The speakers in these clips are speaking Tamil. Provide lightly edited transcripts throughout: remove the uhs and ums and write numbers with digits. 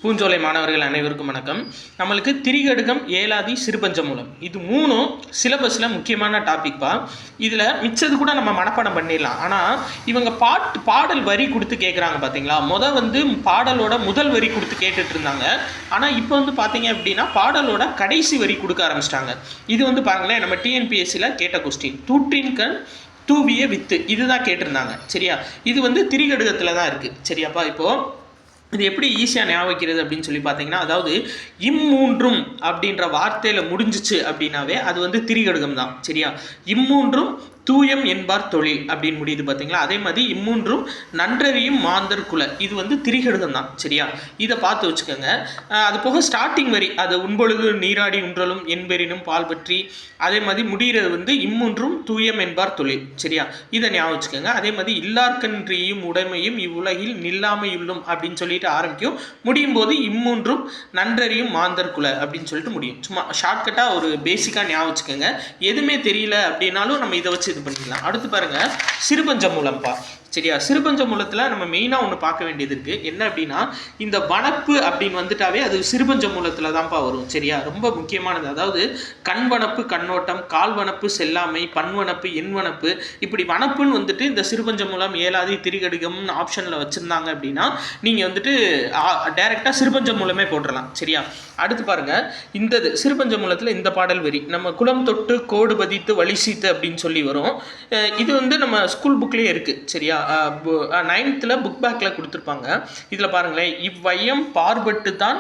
பூஞ்சோலை மாணவர்கள் அனைவருக்கும் வணக்கம். நம்மளுக்கு திரிகடுகம், ஏலாதி, சிறுபஞ்சமூலம் இது மூணும் சிலபஸில் முக்கியமான டாபிக்பா. இதில் மிச்சது கூட நம்ம மனப்பாடம் பண்ணிடலாம். ஆனால் இவங்க பாடல் வரி கொடுத்து கேட்குறாங்க பார்த்தீங்களா. பாடலோட முதல் வரி கொடுத்து கேட்டுட்டு இருந்தாங்க. ஆனால் இப்போ பார்த்தீங்க அப்படின்னா பாடலோட கடைசி வரி கொடுக்க ஆரம்பிச்சிட்டாங்க. இது பாருங்களேன், நம்ம டிஎன்பிஎஸ்சியில் கேட்ட கொஸ்டின். தூற்றின் கண் தூவிய வித்து இதுதான் கேட்டிருந்தாங்க. சரியா, இது திரிகடுகத்தில் தான் இருக்குது. சரியாப்பா, இப்போது இது எப்படி ஈஸியாக ஞாபகம் வைக்கிறது அப்படின்னு சொல்லி பார்த்தீங்கன்னா, அதாவது இம்மூன்றும் அப்படின்ற வார்த்தையில் முடிஞ்சிச்சு அப்படின்னாவே அது திரிகடுகம் தான். சரியா, இம்மூன்றும் தூயம் என்பார் தொழில் அப்படின்னு முடியுது பார்த்தீங்களா. அதே மாதிரி இம்மூன்றும் நன்றறியும் மாந்தர் குல இது திரிகடுகம் தான். சரியா, இதை பார்த்து வச்சுக்கோங்க. அது போக ஸ்டார்டிங் வரி அது உண்பொழுது நீராடி உன்றலும் என்பெரினும் பால் பற்றி, அதே மாதிரி முடிகிறது இம்மூன்றும் தூயம் என்பார் தொழில். சரியா, இதை ஞாபகம் வச்சுக்கோங்க. அதே மாதிரி இல்லார்கன்றியும் உடைமையும் இவ்வுலகில் நில்லாமையுள்ளும் அப்படின்னு சொல்லிட்டு ஆரம்பிக்கும். முடியும் போது இம்மூன்றும் நன்றறியும் மாந்தர் குல அப்படின்னு சொல்லிட்டு முடியும். சும்மா ஷார்ட்கட்டாக ஒரு பேசிக்காக ஞாபகம் வச்சுக்கோங்க. எதுவுமே தெரியல அப்படின்னாலும் நம்ம இதை வச்சு இது பண்ணிக்கலாம். அடுத்து பாருங்க, சிறுபஞ்சமூலம்ப்பா. சரியா, சிறுபஞ்சமூலத்தில் நம்ம மெயினாக ஒன்று பார்க்க வேண்டியது இருக்குது. என்ன அப்படின்னா, இந்த வனப்பு அப்படின்னு வந்துட்டாவே அது சிறுபஞ்சமூலத்தில் தான்ப்பா வரும். சரியா, ரொம்ப முக்கியமானது. அதாவது கண் வனப்பு, கண்ணோட்டம், கால் வனப்பு, செல்லாமை, பன்வனப்பு, எண்வனப்பு, இப்படி வனப்புன்னு இந்த சிறுபஞ்சமூலம், ஏலாதி, திரிகடுகம்னு ஆப்ஷனில் வச்சுருந்தாங்க அப்படின்னா நீங்கள் டைரெக்டாக சிறுபஞ்சமூலமே போட்டுடலாம். சரியா, அடுத்து பாருங்க, இந்த சிறுபஞ்சமூலத்தில் இந்த பாடல் வரி நம்ம குலம் தொட்டு கோடு பதித்து வழி சீத்து அப்படின்னு சொல்லி வரும். இது நம்ம ஸ்கூல் புக்லேயே இருக்குது. சரியா, 9th புக் பேக்கில் கொடுத்துருப்பாங்க. இதில் பாருங்களேன், இவ்வையம் பார்பட்டு தான்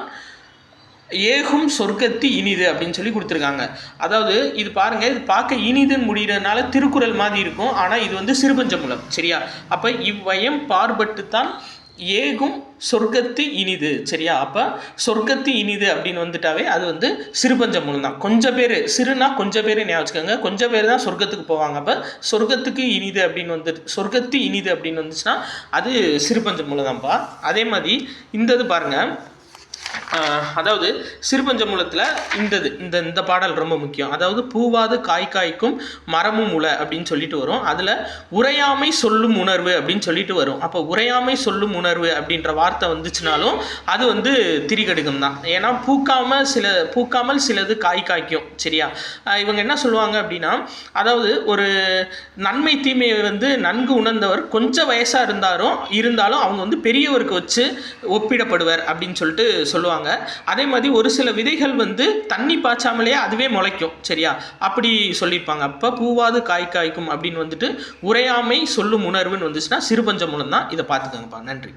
ஏகும் சொர்க்கத்தி இனிது அப்படின்னு சொல்லி கொடுத்துருக்காங்க. அதாவது இது பாருங்கள், இது பார்க்க இனிதுன்னு முடிகிறதுனால திருக்குறள் மாதிரி இருக்கும். ஆனால் இது சிறுபஞ்சமூலம். சரியா, அப்போ இவ்வையம் பார்பட்டு தான் ஏகும் சொர்க்கத்து இனிது. சரியா, அப்போ சொர்க்கத்து இனிது அப்படின்னு வந்துட்டாவே அது சிறுபஞ்சமூலம் தான். கொஞ்சம் பேர், சிறுனா கொஞ்சம் பேர் ஞாபகம் வச்சுக்கோங்க. கொஞ்சம் பேர் தான் சொர்க்கத்துக்கு போவாங்க. அப்போ சொர்க்கத்துக்கு இனிது அப்படின்னு சொர்க்கத்து இனிது அப்படின்னு வந்துச்சுன்னா அது சிறுபஞ்சமூலம் தான்ப்பா. அதே மாதிரி இந்த பாருங்கள், அதாவது சிறுபஞ்சமூலத்தில் இந்த பாடல் ரொம்ப முக்கியம். அதாவது பூவாது காய்க்கும் மரமும் உல அப்படின்னு சொல்லிட்டு வரும். அதில் உரையாமை சொல்லும் உணர்வு அப்படின்னு சொல்லிட்டு வரும். அப்போ உரையாமை சொல்லும் உணர்வு அப்படின்ற வார்த்தை வந்துச்சுனாலும் அது திரிகடுகம் தான். ஏன்னா பூக்காமல் சிலது காய்க்கும். சரியா, இவங்க என்ன சொல்லுவாங்க அப்படின்னா, அதாவது ஒரு நன்மை தீமையை நன்கு உணர்ந்தவர் கொஞ்சம் வயசாக இருந்தாலும் அவங்க பெரியவருக்கு வச்சு ஒப்பிடப்படுவர் அப்படின்னு சொல்லிட்டு சொல்லுவாங்க. அதே மாதிரி ஒரு சில விதைகள் தண்ணி பாய்ச்சாமலேயே அதுவே முளைக்கும். சரியா, அப்படி சொல்லியிருப்பாங்க. அப்போ பூவாது காய்க்கும் அப்படின்னு உரையாமை சொல்லும் உணர்வுன்னு வந்துச்சுன்னா சிறுபஞ்சமூலம் தான். இதை பார்த்துக்கோங்கப்பா. நன்றி.